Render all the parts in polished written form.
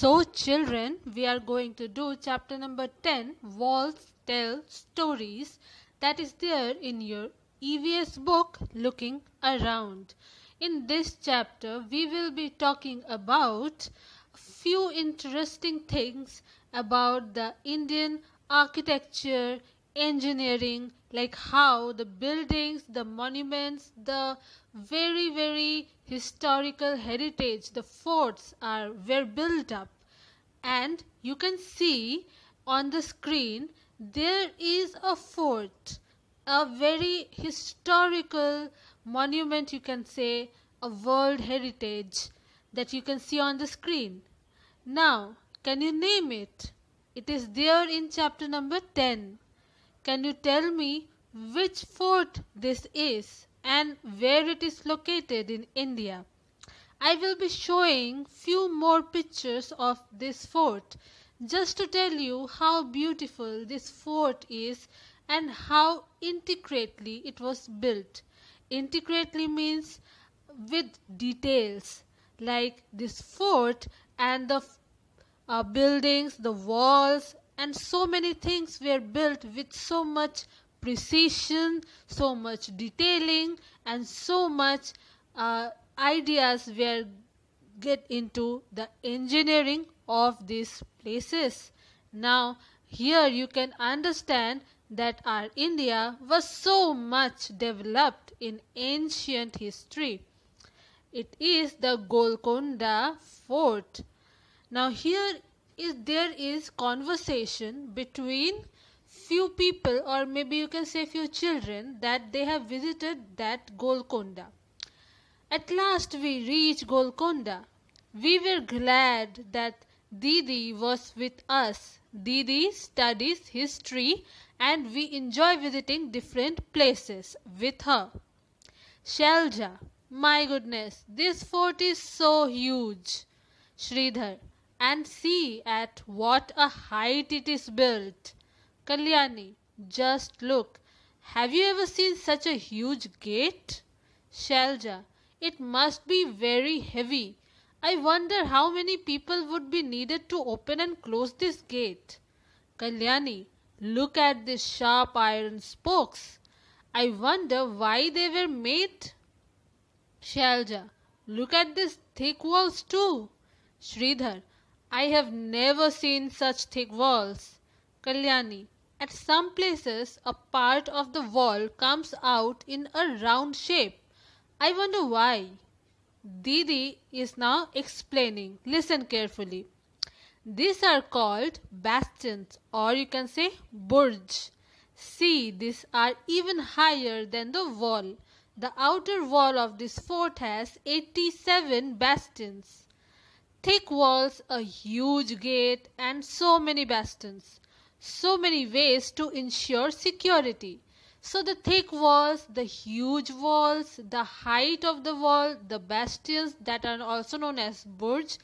So children, we are going to do chapter number 10, Walls Tell Stories, that is there in your EVS book, Looking Around. In this chapter, we will be talking about a few interesting things about the Indian architecture, engineering, like how the buildings, the monuments, the very historical heritage, the forts were built up. And you can see on the screen there is a fort, a very historical monument, you can say a world heritage, that you can see on the screen. Now, can you name it? It is there in chapter number 10. Can you tell me which fort this is and where it is located in India? I will be showing few more pictures of this fort just to tell you how beautiful this fort is and how intricately it was built. Intricately means with details, like this fort and the buildings, the walls, and so many things were built with so much precision, so much detailing, and so much ideas were get into the engineering of these places. Now, here you can understand that our India was so much developed in ancient history. It is the Golconda Fort. Now there is conversation between few people, or maybe you can say few children, that they have visited that Golconda. At last we reached Golconda. We were glad that Didi was with us. Didi studies history and we enjoy visiting different places with her. Shalja, my goodness, this fort is so huge. Sridhar, and see at what a height it is built. Kalyani, just look. Have you ever seen such a huge gate? Shalja, it must be very heavy. I wonder how many people would be needed to open and close this gate. Kalyani, look at these sharp iron spokes. I wonder why they were made. Shalja, look at these thick walls too. Sridhar, I have never seen such thick walls. Kalyani, at some places a part of the wall comes out in a round shape. I wonder why. Didi is now explaining. Listen carefully. These are called bastions, or you can say burj. See, these are even higher than the wall. The outer wall of this fort has 87 bastions. Thick walls, a huge gate, and so many bastions. So many ways to ensure security. So the thick walls, the huge walls, the height of the wall, the bastions that are also known as burj,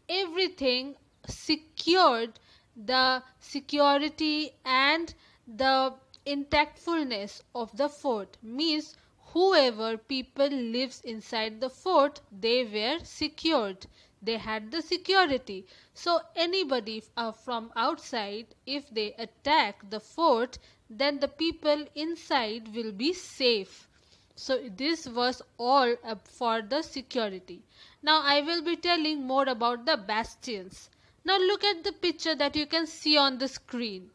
everything secured the security and the intactfulness of the fort. Means whoever people lives inside the fort, they were secured. They had the security. So anybody from outside, if they attack the fort, then the people inside will be safe. So this was all for the security. Now I will be telling more about the bastions. Now look at the picture that you can see on the screen.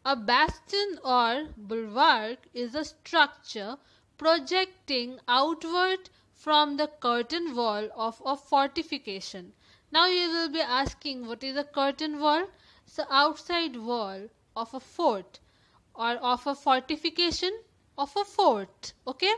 A bastion or bulwark is a structure projecting outward from the curtain wall of a fortification. Now you will be asking, what is a curtain wall? It's the outside wall of a fort or of a fortification of a fort. Okay?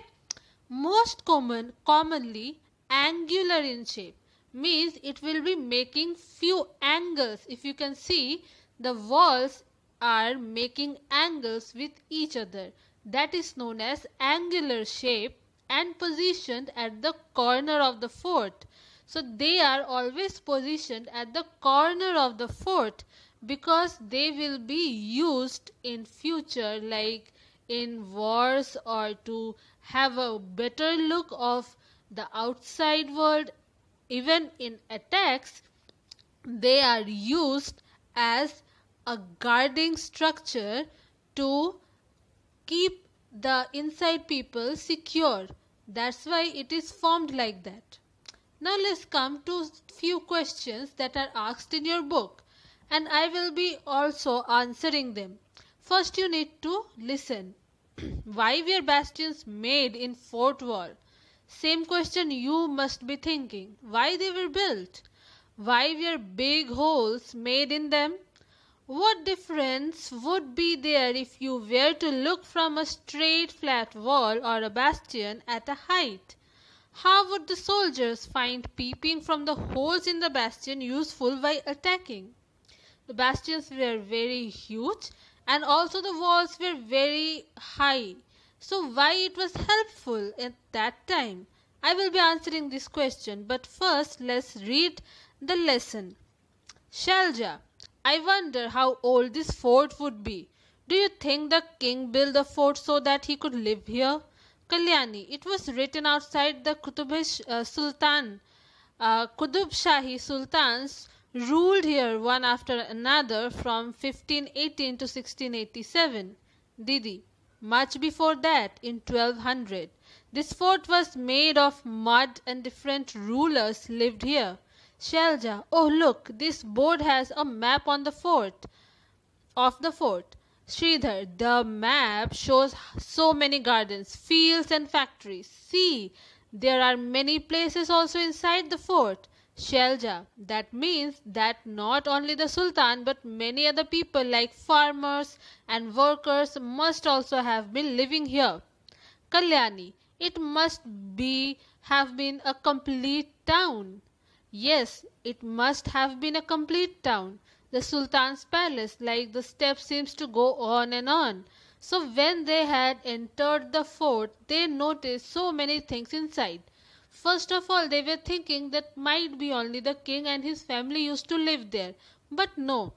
Most commonly angular in shape, means it will be making few angles. If you can see, the walls are making angles with each other. That is known as angular shape and positioned at the corner of the fort. So they are always positioned at the corner of the fort because they will be used in future, like in wars, or to have a better look of the outside world. Even in attacks, They are used as a guarding structure to keep the inside people secure. That's why it is formed like that. Now let's come to few questions that are asked in your book, and I will be also answering them. First you need to listen. Why were bastions made in fort wall? Same question you must be thinking. Why they were built? Why were big holes made in them? What difference would be there if you were to look from a straight flat wall or a bastion at a height? How would the soldiers find peeping from the holes in the bastion useful while attacking? The bastions were very huge and also the walls were very high. So why it was helpful at that time? I will be answering this question, but first let's read the lesson. Shalja, I wonder how old this fort would be. Do you think the king built the fort so that he could live here? Kalyani, it was written outside the Qutub Shahi Sultans ruled here one after another from 1518 to 1687. Didi, much before that, in 1200, this fort was made of mud and different rulers lived here. Shelja, oh look, this board has a map on the fort. Of the fort. Sridhar, the map shows so many gardens, fields and factories. See, there are many places also inside the fort. Shelja, that means that not only the Sultan but many other people like farmers and workers must also have been living here. Kalyani, it must have been a complete town. Yes, it must have been a complete town. The Sultan's palace, like the steps, seems to go on and on. So when they had entered the fort, they noticed so many things inside. First of all, they were thinking that might be only the king and his family used to live there. But no.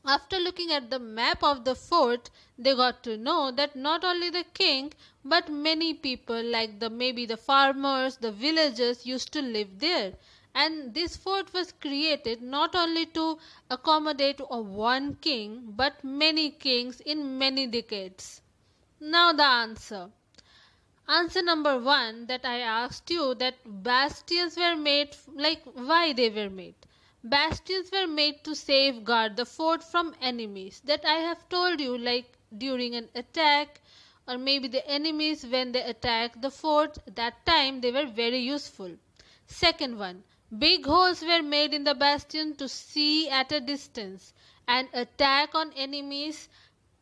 After looking at the map of the fort, they got to know that not only the king, but many people like maybe the farmers, the villagers used to live there. And this fort was created not only to accommodate one king, but many kings in many decades. Now the answer. Answer number 1 that I asked you, that bastions were made, like why they were made. Bastions were made to safeguard the fort from enemies. That I have told you, like during an attack or maybe the enemies when they attack the fort, that time they were very useful. Second one, big holes were made in the bastion to see at a distance and attack on enemies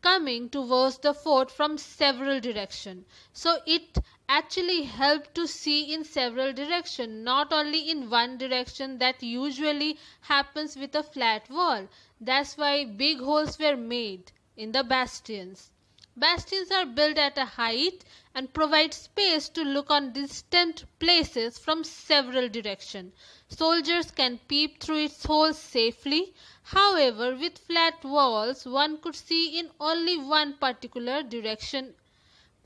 coming towards the fort from several directions. So it actually helped to see in several directions, not only in one direction that usually happens with a flat wall. That's why big holes were made in the bastions. Bastions are built at a height and provide space to look on distant places from several directions. Soldiers can peep through its holes safely. However, with flat walls, one could see in only one particular direction.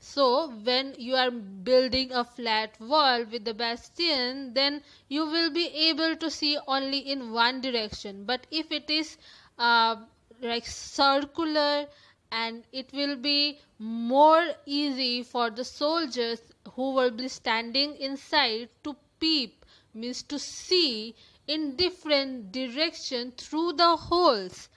So, when you are building a flat wall with the bastion, then you will be able to see only in one direction. But if it is like circular, and it will be more easy for the soldiers who will be standing inside to peep, means to see in different direction through the holes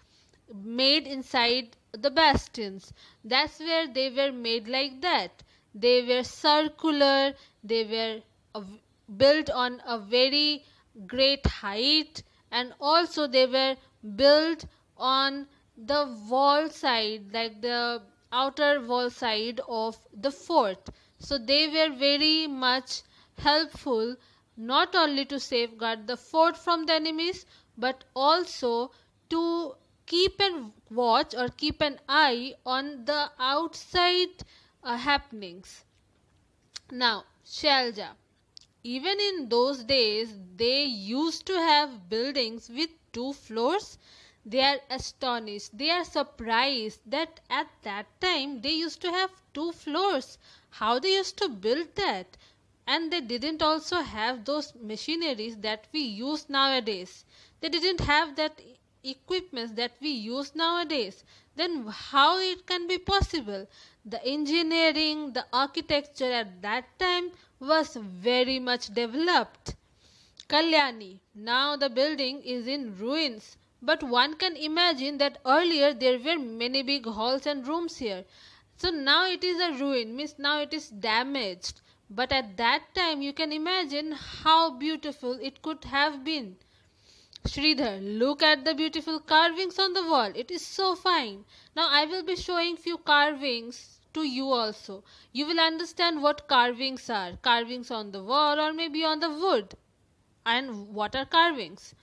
made inside the bastions. That's where they were made like that. They were circular, they were built on a very great height, and also they were built on the wall side, like the outer wall side of the fort. So they were very much helpful not only to safeguard the fort from the enemies, but also to keep an watch or keep an eye on the outside happenings. Now, Shalja, even in those days, they used to have buildings with 2 floors. They are astonished, they are surprised that at that time they used to have 2 floors. How they used to build that? and they didn't also have those machineries that we use nowadays. They didn't have that equipments that we use nowadays. Then how it can be possible? The engineering, the architecture at that time was very much developed. Kalyani. Now the building is in ruins, but one can imagine that earlier there were many big halls and rooms here. So now it is a ruin, means now it is damaged. But at that time you can imagine how beautiful it could have been. Sridhar, look at the beautiful carvings on the wall. It is so fine. Now I will be showing few carvings to you also. You will understand what carvings are. Carvings on the wall or maybe on the wood. And what are carvings?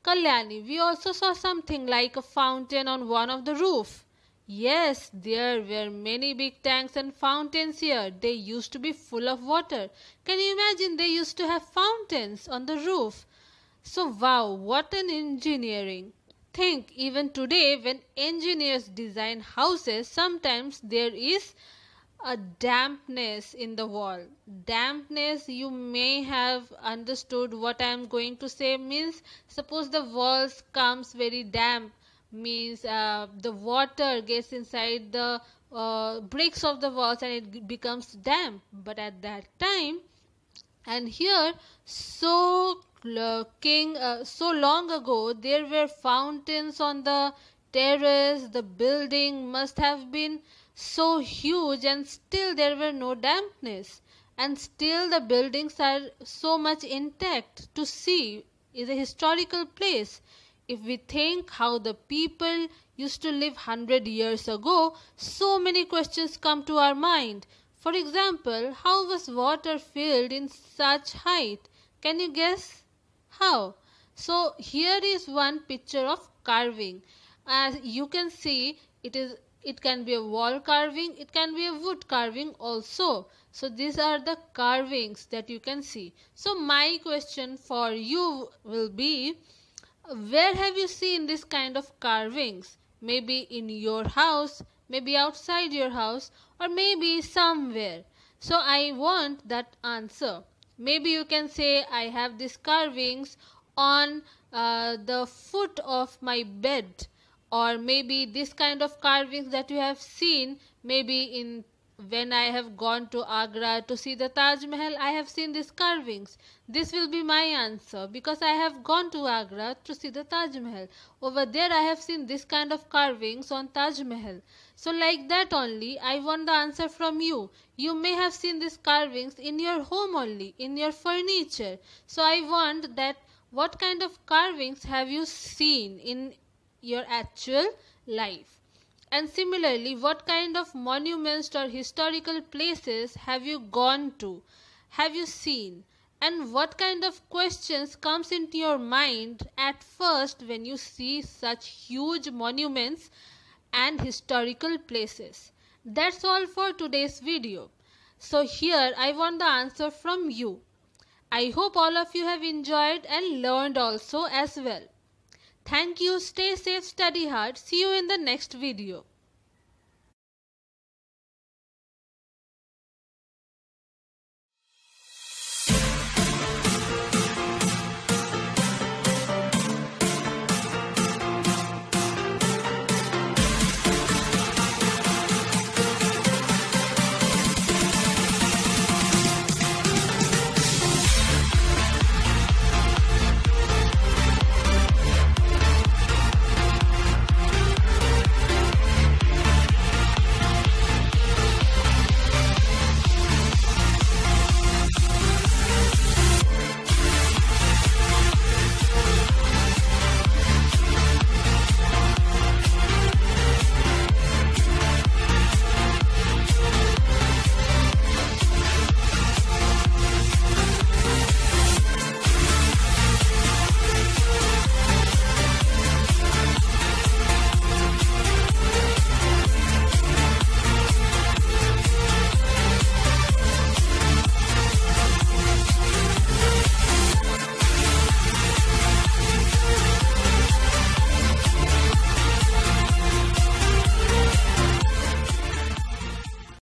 Kalyani, we also saw something like a fountain on one of the roof. Yes, there were many big tanks and fountains here. They used to be full of water. Can you imagine they used to have fountains on the roof? So wow, what an engineering. Think even today when engineers design houses, sometimes there is a dampness in the wall. Dampness, you may have understood what I am going to say, means suppose the walls comes very damp, means the water gets inside the bricks of the walls and it becomes damp. But at that time, and here, so so long ago, there were fountains on the terrace. The building must have been so huge, and still there were no dampness, and still the buildings are so much intact. To see is a historical place. If we think how the people used to live 100 years ago, so many questions come to our mind. For example, how was water filled in such height? Can you guess how? So here is one picture of carving. As you can see, it can be a wall carving, it can be a wood carving also. So these are the carvings that you can see. So my question for you will be, where have you seen this kind of carvings? Maybe in your house, maybe outside your house, or maybe somewhere. So I want that answer. Maybe you can say, I have these carvings on the foot of my bed, or maybe this kind of carvings that you have seen, maybe in when I have gone to Agra to see the Taj Mahal, I have seen these carvings. This will be my answer because I have gone to Agra to see the Taj Mahal. Over there I have seen this kind of carvings on Taj Mahal. So like that only, I want the answer from you. You may have seen these carvings in your home only, in your furniture. So I want that what kind of carvings have you seen in your actual life? And similarly, what kind of monuments or historical places have you gone to? Have you seen? And what kind of questions comes into your mind at first when you see such huge monuments and historical places? That's all for today's video. So here I want the answer from you. I hope all of you have enjoyed and learned also as well. Thank you, stay safe, study hard. See you in the next video.